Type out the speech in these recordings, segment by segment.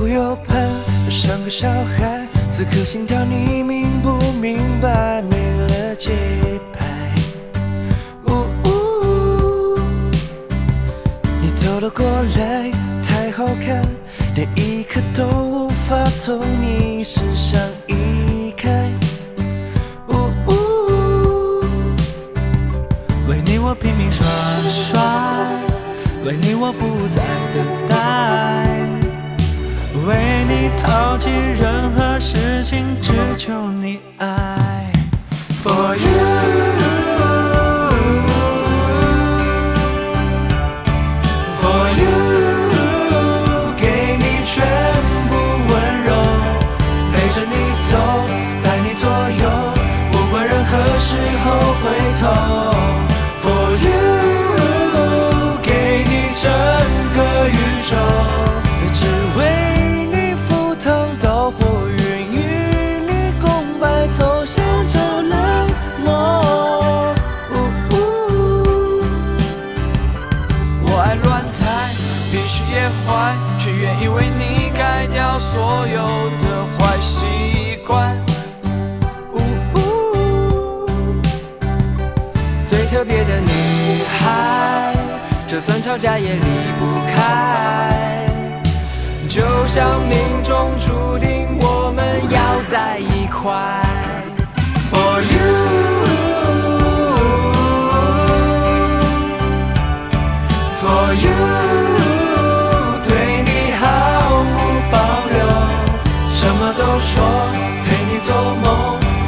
顾右盼，又像个小孩。此刻心跳，你明不明白？没了节拍。你走了过来，太好看，连一刻都无法从你身上移开。为你我拼命耍帅，为你我不再等待，为你抛弃任何事情，只求你爱。For you。时候回头 For you， 给你整个宇宙，只为你赴汤蹈火，愿与你共白头，相守冷漠。我爱乱猜，必须也坏，却愿意为你改掉所有的坏习惯。最特别的女孩，就算吵架也离不开，就像命中注定我们要在一块。For you， For you， 对你毫无保留，什么都说，陪你做梦，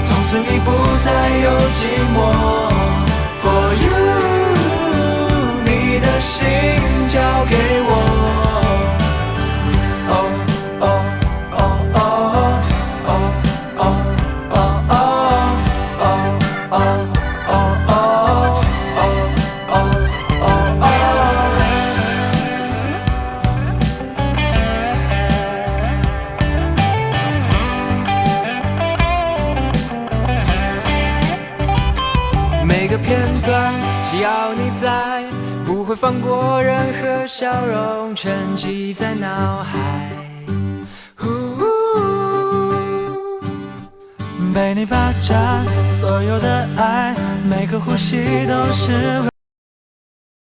从此你不再有寂寞。For you， 你的心交给我。每个片段，只要你在，不会放过任何笑容，沉积在脑海。被你霸占所有的爱，每个呼吸都是。